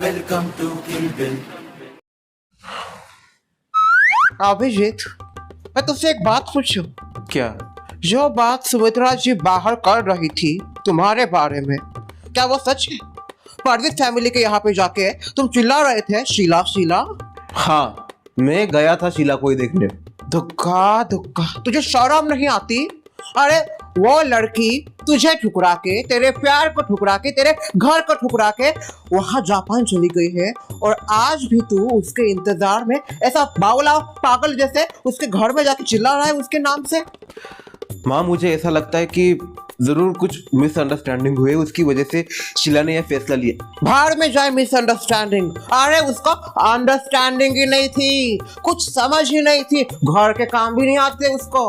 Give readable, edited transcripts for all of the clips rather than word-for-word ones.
Welcome to Kill Bill. Abhijit, मैं तुझसे एक बात पूछूं? क्या? जो बात सुमित्रा जी बाहर कर रही थी तुम्हारे बारे में, क्या वो सच है? परवीन फैमिली के यहाँ पे जाके तुम चिल्ला रहे थे शीला शीला। हाँ, मैं गया था शीला को ही देखने। धुक्का धुक्का, तुझे शर्म नहीं आती? अरे वो लड़की तुझे ठुकरा के, तेरे प्यार को ठुकरा के, तेरे घर को ठुकरा के वहां जापान चली गई है, और आज भी तू उसके इंतजार में ऐसा बावला पागल जैसे उसके घर में जाके चिल्ला रहा है उसके नाम से। माँ, मुझे ऐसा लगता है कि जरूर कुछ मिसअंडरस्टैंडिंग हुई, उसकी वजह से शीला ने यह फैसला लिया। भाड़ में जाए मिसअंडरस्टैंडिंग। अरे उसको अंडरस्टैंडिंग ही नहीं थी, कुछ समझ ही नहीं थी, घर के काम भी नहीं आते उसको।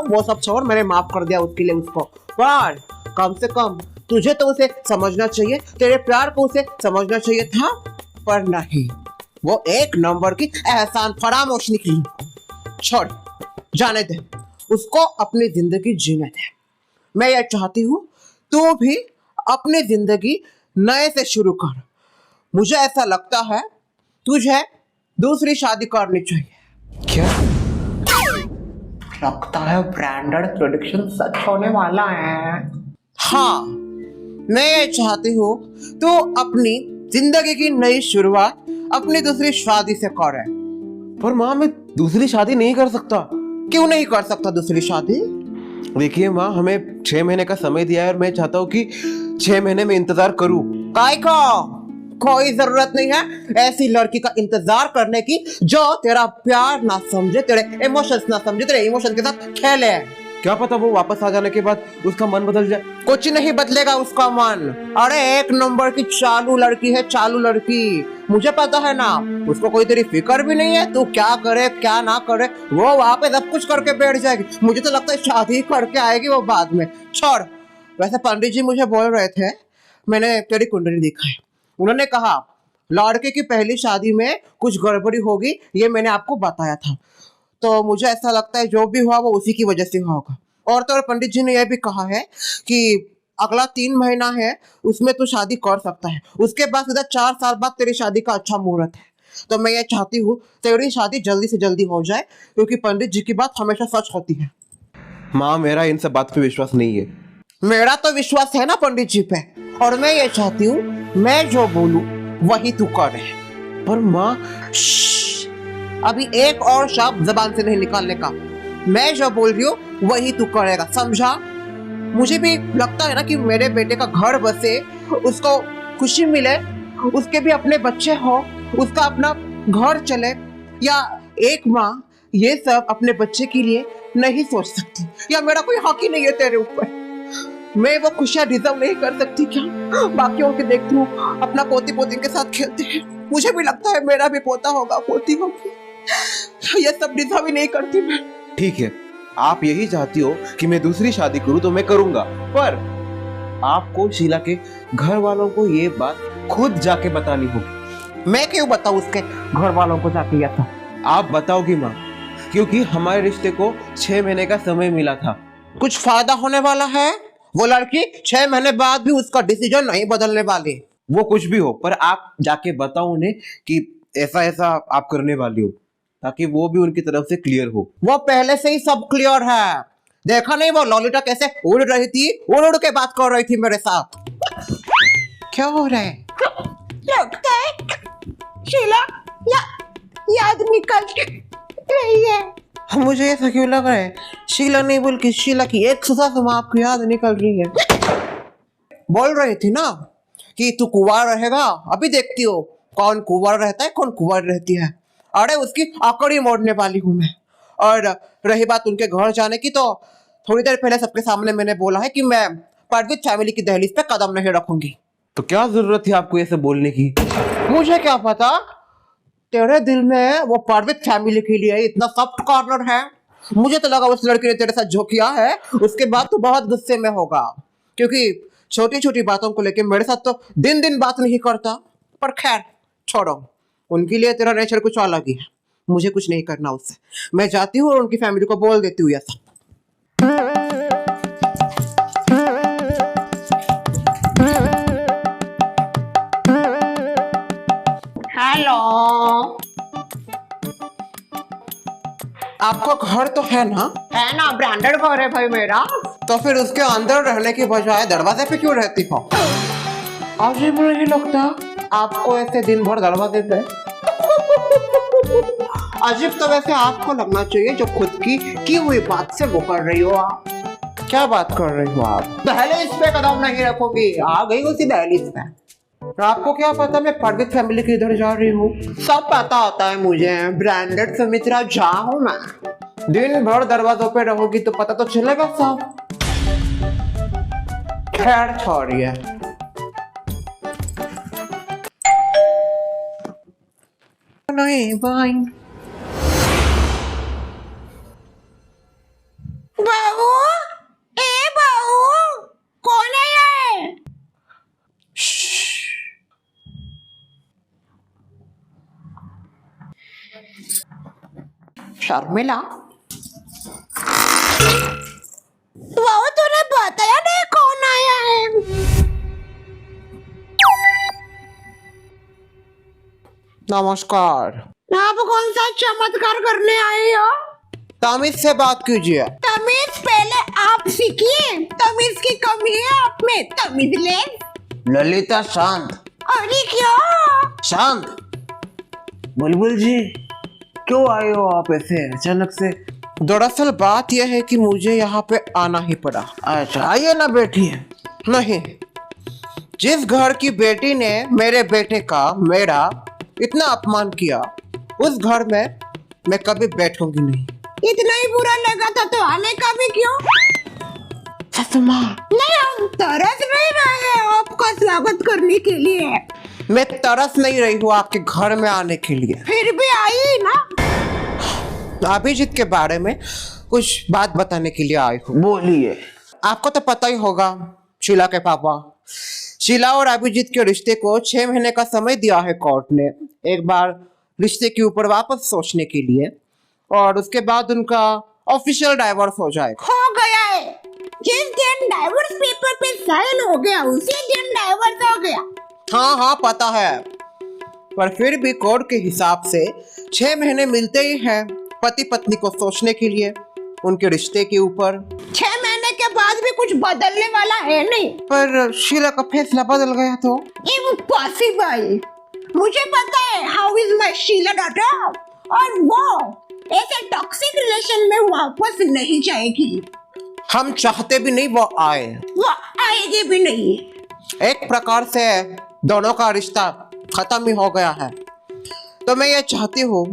वो सब छोड़, मैंने माफ कर दिया उसके लिए उसको। पर कम से कम तुझे तो उसे समझना चाहिए, तेरे प्यार को उसे समझना चाहिए था, पर नहीं, वो एक नंबर की एहसान फरामोश निकली। छोड़, जाने दे उसको, अपनी जिंदगी जीने दे। मैं ये चाहती हूँ तू भी अपनी जिंदगी नए से शुरू कर। मुझे ऐसा लगता है तुझे दूसरी शादी करनी चाहिए। क्या? लगता है ब्रांडेड प्रोडक्शन सच होने वाला है। हाँ, मैं ये चाहती हूँ तू अपनी जिंदगी की नई शुरुआत अपनी दूसरी शादी से करे। पर माँ, मैं दूसरी शादी नहीं कर सकता। क्यों नहीं कर सकता दूसरी शादी? देखिए माँ, हमें 6 महीने का समय दिया है और मैं चाहता हूँ कि 6 महीने में इंतजार करूँ। काय को कोई जरूरत नहीं है ऐसी लड़की का इंतजार करने की जो तेरा प्यार ना समझे, तेरे इमोशंस ना समझे, तेरे इमोशन के साथ खेले। क्या पता वो वापस आ जाने के बाद उसका मन बदल जाए। कुछ नहीं बदलेगा उसका मन। अरे एक नंबर की चालू लड़की है, चालू लड़की। मुझे पता है ना, उसको कोई तेरी फिक्र भी नहीं है, तू क्या करे क्या ना करे, वो वहां पे सब कुछ करके बैठ जाएगी। मुझे तो लगता है शादी करके आएगी वो बाद में। छोड़, वैसे पंडित जी मुझे बोल रहे थे, मैंने तेरी कुंडली देखा है, उन्होंने कहा लड़के की पहली शादी में कुछ गड़बड़ी होगी, ये मैंने आपको बताया था। तो मुझे ऐसा लगता है जो भी हुआ वो उसी की वजह से हुआ होगा। और तो और पंडित जी ने यह भी कहा है कि अगला 3 महीना है उसमें तू शादी कर सकता है, उसके बाद सीधा 4 साल बाद तेरी शादी का अच्छा मुहूर्त है। तो मैं ये चाहती हूँ तेरी शादी जल्दी से जल्दी हो जाए, क्योंकि पंडित जी की बात हमेशा सच होती है। माँ, मेरा इन सब बात पे विश्वास नहीं है। मेरा तो विश्वास है ना पंडित जी पे, और मैं ये चाहती हूँ मैं जो बोलूँ वही तू करे। पर माँ, अभी एक और शब्द जबान से नहीं निकालने का। मैं जो बोल रही हूँ वही तू करेगा, समझा? मुझे भी लगता है ना कि मेरे बेटे का घर बसे, उसको खुशी मिले, उसके भी अपने बच्चे हो, उसका अपना घर चले। या एक माँ ये सब अपने बच्चे के लिए नहीं सोच सकती, या मेरा कोई हक ही नहीं है तेरे ऊपर? मैं वो खुशियाँ डिजर्व नहीं कर सकती क्या? बाकियों के देखती हूँ अपना पोती पोती के साथ खेलते हैं, मुझे भी लगता है मेरा भी पोता होगा, पोती होगी। ये सब डिजर्व ही नहीं करती मैं। ठीक है, आप यही चाहती हो कि मैं दूसरी शादी करूं तो मैं करूंगा, पर आपको शीला के घर वालों को ये बात खुद जाके बतानी होगी। मैं क्यों बताऊं उसके घर वालों को जाके? था आप बताओगी माँ, क्योंकि हमारे रिश्ते को 6 महीने का समय मिला था। कुछ फायदा होने वाला है? वो लड़की 6 महीने बाद भी उसका डिसीजन नहीं बदलने वाली। वो कुछ भी हो, पर आप जाके बताओ उन्हें कि ऐसा ऐसा आप करने वाली हो, ताकि वो भी उनकी तरफ से क्लियर हो। वो पहले से ही सब क्लियर है। देखा नहीं वो लॉलिटा कैसे उड़ रही थी, उड़ उड़ के बात कर रही थी मेरे साथ। क्या हो रहा है? लगता है शीला याद निकल रही है। मुझे ऐसा क्यों लग रहा है? शीला नहीं बोल के शीला की एक सुसासु माँ आपको याद निकल रही है। बोल रही थी ना कि तू कुंवार रहेगा, अभी देखती हो कौन कुंवार रहता है कौन कुंवार रहती है। अरे उसकी आकड़ी मोड़ने वाली हूँ मैं। और रही बात उनके घर जाने की, तो थोड़ी देर पहले सबके सामने मैंने बोला है कि मैं परवीन फैमिली की दहलीज पे कदम नहीं रखूंगी। तो क्या जरूरत थी आपको ऐसे बोलने की? मुझे क्या पता तेरे दिल में वो परवीन फैमिली के लिए इतना सॉफ्ट कॉर्नर है। मुझे तो लगा उस लड़की ने तेरे साथ जो किया है उसके बाद तो बहुत गुस्से में होगा, क्योंकि छोटी छोटी बातों को लेकर मेरे साथ तो दिन दिन बात नहीं करता। पर खैर छोड़ो, उनके लिए तेरा नेचर कुछ अलग ही है, मुझे कुछ नहीं करना उससे। मैं जाती हूँ और उनकी फैमिली को बोल देती हूँ ऐसा। हेलो, आपका घर तो है ना, ब्रांडेड घर है भाई मेरा। तो फिर उसके अंदर रहने की बजाय दरवाजे पे क्यों रहती हो? अजीब नहीं लगता आपको ऐसे दिन भर दरवाजे पे? अजीब तो वैसे आपको लगना चाहिए जो खुद की हुई बात से वो कर रही हो आप। क्या बात कर रही हो आप? दहलीज पे कदम नहीं रखोगी, आ गई उसी दहलीज पे। आपको क्या पता मैं पंडित फैमिली के इधर जा रही हूँ? सब पता होता है मुझे, ब्रांडेड सुमित्रा झा हूँ मैं। दिन भर दरवाजों पे रहोगी तो पता तो चलेगा सब। खैर छोड़िए। नहीं भाई, बहू, ए बहू, कौन है ये? शर्मिला, बहू तूने बताया नहीं कौन आया है? नमस्कार। आप कौन सा चमत्कार करने आए हो? तमीज से बात कीजिए। तमीज पहले आप सीखिए, तमीज की कमी है आप में, तमीज ले। ललिता शांत। अरे क्यों? शांत। बुलबुल जी, क्यों आए हो आप ऐसे अचानक से? दरअसल बात यह है कि मुझे यहाँ पे आना ही पड़ा। अच्छा आइए ना, बैठिए। नहीं, जिस घर की बेटी ने मेरे बेटे का मेरा इतना अपमान किया, उस घर में मैं कभी बैठूंगी नहीं। इतना ही बुरा लगा था तो आने का भी क्यों? ससुमा, नहीं, हम तरस नहीं रहे हैं आपका स्वागत करने के लिए। मैं तरस नहीं रही हूँ आपके घर में आने के लिए। फिर भी आई ना। अभिजीत के बारे में कुछ बात बताने के लिए आई हूँ। बोलिए। आपको तो पता ही होगा, शीला के पापा, शीला और अभिजीत के रिश्ते को 6 महीने का समय दिया है कोर्ट ने, एक बार रिश्ते के ऊपर वापस सोचने के लिए, और उसके बाद उनका ऑफिशियल डाइवोर्स हो जाएगा। हो गया है, जिस दिन डाइवोर्स पेपर पे साइन हो गया उसी दिन डाइवोर्स हो गया। हाँ पता है, पर फिर भी कोर्ट के हिसाब से 6 महीने मिलते ही हैं पति पत्नी को सोचने के लिए उनके रिश्ते के ऊपर। 6 महीने के बाद भी कुछ बदलने वाला है नहीं। पर शीला का फैसला बदल गया तो? इम्पॉसिबल। मुझे पता है how is my Sheela daughter, और वो ऐसे टॉक्सिक रिलेशन में वापस नहीं जाएगी। हम चाहते भी नहीं वो आए। वो आएगी भी नहीं। एक प्रकार से दोनों का रिश्ता खत्म ही हो गया है। तो मैं ये चाहती हूँ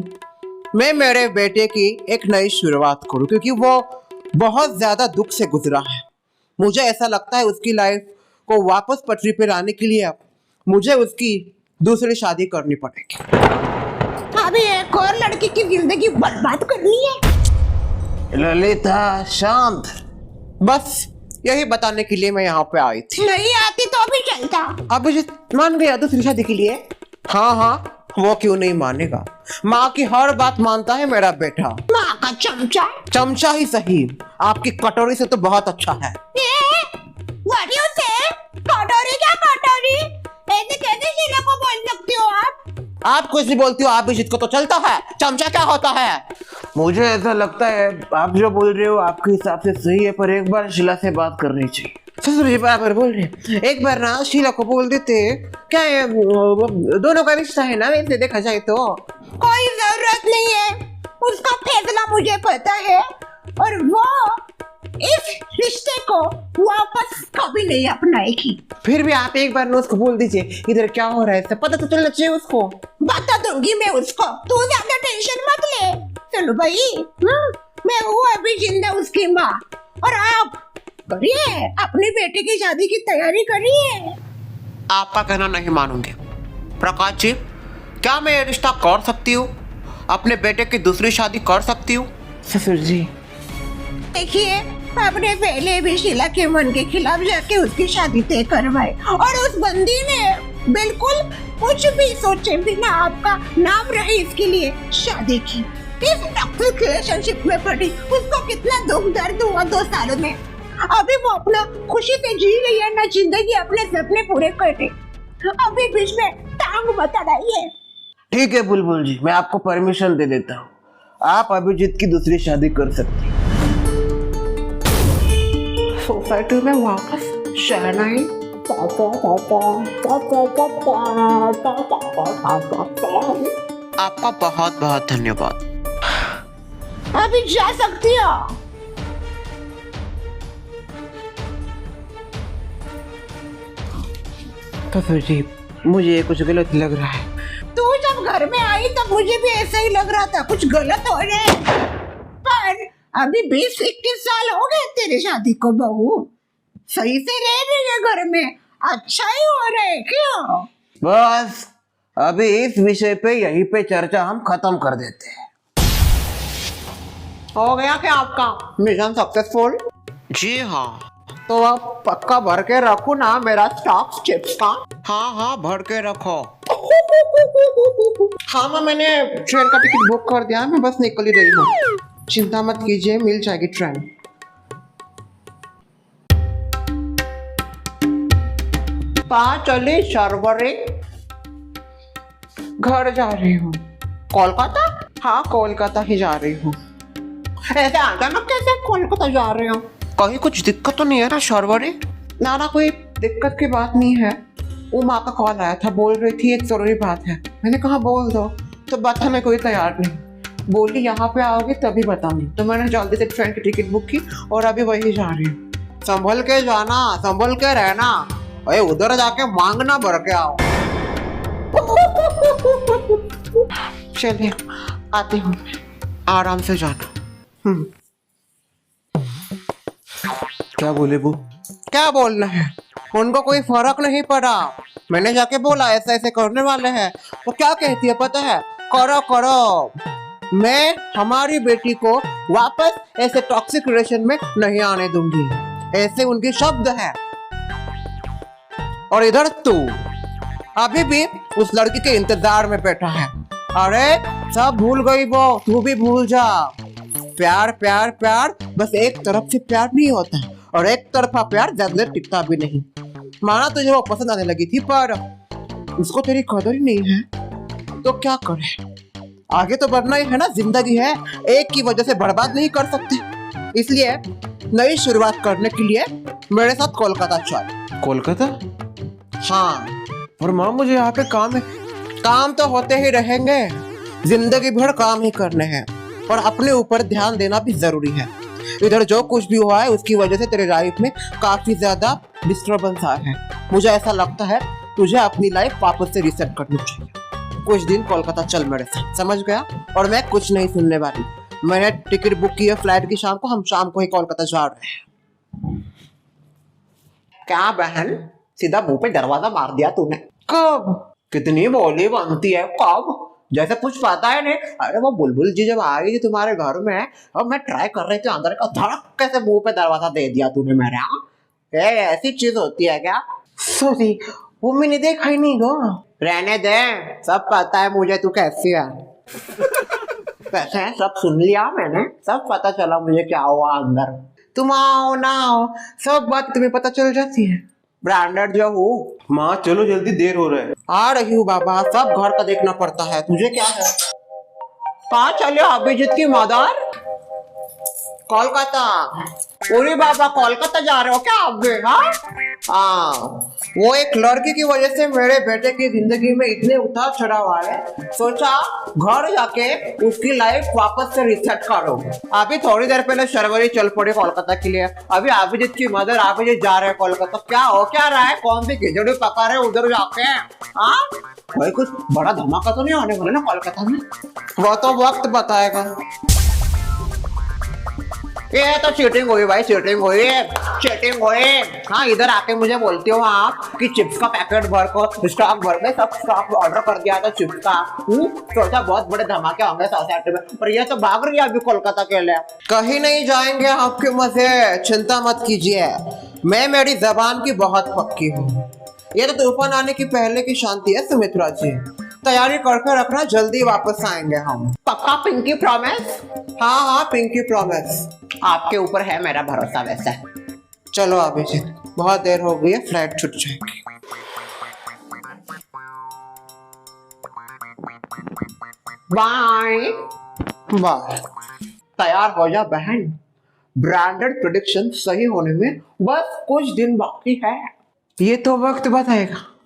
मैं मेरे बेटे की एक नई शुरुआत करूँ, क्योंकि वो बहुत ज्यादा दुख से गुजरा है। मुझे ऐसा लगता है उसकी लाइफ को वापस पटरी पे लाने के लिए मुझे उसकी दूसरी शादी करनी पड़ेगी। अभी एक और लड़की की जिंदगी बर्बाद करनी है? ललिता शांत, बस यही बताने के लिए मैं यहाँ पे आई थी। नहीं आती तो भी चलता। अब मान गया दूसरी शादी के लिए? हाँ, वो क्यों नहीं मानेगा? माँ की हर बात मानता है मेरा बेटा। माँ का चमचा? चमचा ही सही, आपकी कटोरी से तो बहुत अच्छा है। What you say? कटोरी क्या कटोरी? ऐसे कैसे शीला को बोल सकती हो आप कुछ नहीं बोलती हो, आप भी को तो चलता है। चमचा क्या होता है? मुझे ऐसा लगता है आप जो बोल रहे हो आपके हिसाब से सही है, पर एक बार शीला से बात करनी चाहिए। ससुर जी बराबर बोल रहे, एक बार ना शीला को बोल देते। क्या है, दोनों का रिश्ता है ना, वैसे देखा जाए तो। कोई जरूरत नहीं है, उसका फैसला मुझे पता है, और वो इस रिश्ते को वापस कभी नहीं अपनाएगी। फिर भी आप एक बार ना उसको बोल दीजिए इधर क्या हो रहा है, पता तो चलना चाहिए उसको। बता दूंगी मैं उसको, तू ज्यादा टेंशन मत ले। चलो भाई, मैं हूँ अभी जिंदा उसकी माँ, और आप करिए अपने बेटे की शादी की तैयारी करिए। आपका कहना नहीं मानूंगे। प्रकाश जी, क्या मैं ये रिश्ता कर सकती हूँ? अपने बेटे की दूसरी शादी कर सकती हूँ? ससुर जी देखिए, आपने पहले भी शीला के मन के खिलाफ जाके उसकी शादी तय करवाई, और उस बंदी ने बिल्कुल कुछ भी सोचे बिना आपका नाम रईस के लिए शादी की। इस टॉक्सिक रिलेशनशिप में पड़ी उसको कितना दुख दर्द हुआ 2 सालों में। अभी वो अपना खुशी से जी रही है ना, जिंदगी अपने सपने पूरे करे। अभी बीच में टांग मत अड़ाइए। ठीक है बुलबुल जी, मैं आपको परमिशन दे देता हूँ। आप अभिजीत की दूसरी शादी कर सकती हैं। सोसाइटी में वापस शहनाई। आपका बहुत बहुत धन्यवाद। अभी जा सकती हो। तो फिर जी मुझे कुछ गलत लग रहा है। तू जब घर में आई तब मुझे भी ऐसा ही लग रहा था, कुछ गलत हो रहा है। पर अभी 20-21 साल हो गए तेरी शादी को बहू, सही से रह रही है घर में, अच्छा ही हो रहा है क्यों? बस अभी इस विषय पे यहीं पे चर्चा हम खत्म कर देते हैं। हो गया क्या आपका मिशन सक्सेसफुल? जी हाँ। तो आप पक्का भर के रखो ना मेरा स्टॉक चिप्स का। हाँ हाँ भर के रखो। हाँ मैंने ट्रेन का टिकट बुक कर दिया, मैं बस निकल ही रही हूँ। चिंता मत कीजिए, मिल जाएगी ट्रेन। कहाँ चली शर्वरी? घर जा रही हूँ। कोलकाता? हाँ कोलकाता ही जा रही हूँ। ऐसे अचानक कैसे कोलकाता जा रही हूँ? कहीं कुछ दिक्कत तो नहीं है ना शर्वरी? ना कोई दिक्कत की बात नहीं है। वो माँ का कॉल आया था, बोल रही थी एक जरूरी बात है। मैंने कहा बोल दो, तो बताने कोई तैयार नहीं। बोली यहाँ पे आओगे तभी बताऊंगी। तो मैंने जल्दी से ट्रेन की टिकट बुक की और अभी वही जा रही हूँ। संभल के जाना, संभल के रहना, अरे उधर जाके मांगना भर के आओ। चलिए आती हूँ, आराम से जाना। क्या बोले वो? क्या बोलना है, उनको कोई फर्क नहीं पड़ा। मैंने जाके बोला ऐसे ऐसे करने वाले हैं, वो क्या कहती है पता है? करो करो, मैं हमारी बेटी को वापस ऐसे टॉक्सिक रिलेशन में नहीं आने दूंगी, ऐसे उनके शब्द हैं। और इधर तू अभी भी उस लड़की के इंतजार में बैठा है। अरे सब भूल गई वो, तू भी भूल जा। प्यार प्यार प्यार बस एक तरफ से प्यार नहीं होता, और एक तरफा प्यार ज्यादा देर टिकता भी नहीं। माना तुझे वो पसंद आने लगी थी, पर उसको तेरी कदर ही नहीं है, तो क्या करे? आगे तो बढ़ना ही है ना, जिंदगी है, एक की वजह से बर्बाद नहीं कर सकते। इसलिए नई शुरुआत करने के लिए मेरे साथ कोलकाता चल। कोलकाता? हाँ। और माँ मुझे यहाँ पे काम है। काम तो होते ही रहेंगे, जिंदगी भर काम ही करने हैं, और अपने ऊपर ध्यान देना भी जरूरी है। इधर जो कुछ भी हुआ है उसकी वजह से तेरे लाइफ में काफी ज्यादा डिस्टर्बेंस आया है। मुझे ऐसा लगता है तुझे अपनी लाइफ वापस से रीसेट करनी चाहिए। कुछ दिन कोलकाता चल मेरे साथ, समझ गया? और मैं कुछ नहीं सुनने वाली। मैंने टिकट बुक की है फ्लाइट की शाम को, हम शाम को ही कोलकाता जा रहे हैं। क्या बहन, सीधा मुंह पे दरवाजा मार दिया तूने। कब? कितनी बोली बनती है, कब? जैसे कुछ पता है नहीं। अरे वो बुलबुल जी जब आ रही थी तुम्हारे घर में, अब मैं ट्राई कर रही थी अंदर का, धड़क कैसे मुंह पे दरवाजा दे दिया तूने मेरा। ऐसी चीज होती है क्या? सॉरी, वो मैंने देखा ही नहीं गो। रहने दे, सब पता है मुझे तू कैसी है। वैसे सब सुन लिया मैंने, सब पता चला मुझे क्या हुआ अंदर। तुम आओ ना आओ, सब बात तुम्हें पता चल जाती है। ब्रांडेड जो हूँ। माँ चलो जल्दी, देर हो रहा है। आ रही हूँ बाबा, सब घर का देखना पड़ता है, तुझे क्या है? कहाँ चले अभिजीत की मदर? कोलकाता। पूरी बाबा कोलकाता जा रहे हो क्या अभी? हाँ, वो एक लड़की की वजह से मेरे बेटे की जिंदगी में इतने उतार चढ़ाव आए, सोचा घर जाके उसकी लाइफ वापस से रिसेट करो। अभी थोड़ी देर पहले शर्वरी चल पड़ी कोलकाता के लिए। अभी अभिजीत की मदर अभिजीत जा रहे हैं कोलकाता। क्या हो क्या रहा है? कौन सी खिचड़ी पका रहे उधर जाके? हाँ, भाई कुछ बड़ा धमाका तो नहीं होने वाला ना कोलकाता में? वो तो वक्त बताएगा। ये तो चीटिंग हुई भाई, चीटिंग हुई, चीटिंग हुई। हाँ, इधर आके मुझे बोलती हो आप कि चिप्स का पैकेट भर को स्टॉक भर के, सब स्टॉक ऑर्डर कर दिया था चिप्स का। सोचा बहुत बड़े धमाके होंगे सोसाइटी में, पर ये तो भाग रही है अभी कोलकाता के लिए। कहीं नहीं जाएंगे आपके मजे, चिंता मत कीजिए, मैं मेरी जबान की बहुत पक्की हूँ। ये तो तूफान आने की पहले की शांति है सुमित्रा जी, तैयारी करके रखना, जल्दी वापस आएंगे हम। पक्का पिंकी प्रॉमिस? हाँ हाँ पिंकी प्रॉमिस, आपके ऊपर है मेरा भरोसा। वैसे चलो अभिजीत, बहुत देर हो गई है, फ्लाइट छूट जाएगी। Bye bye. तैयार हो जा बहन, ब्रांडेड प्रेडिक्शन सही होने में बस कुछ दिन बाकी है। ये तो वक्त बताएगा।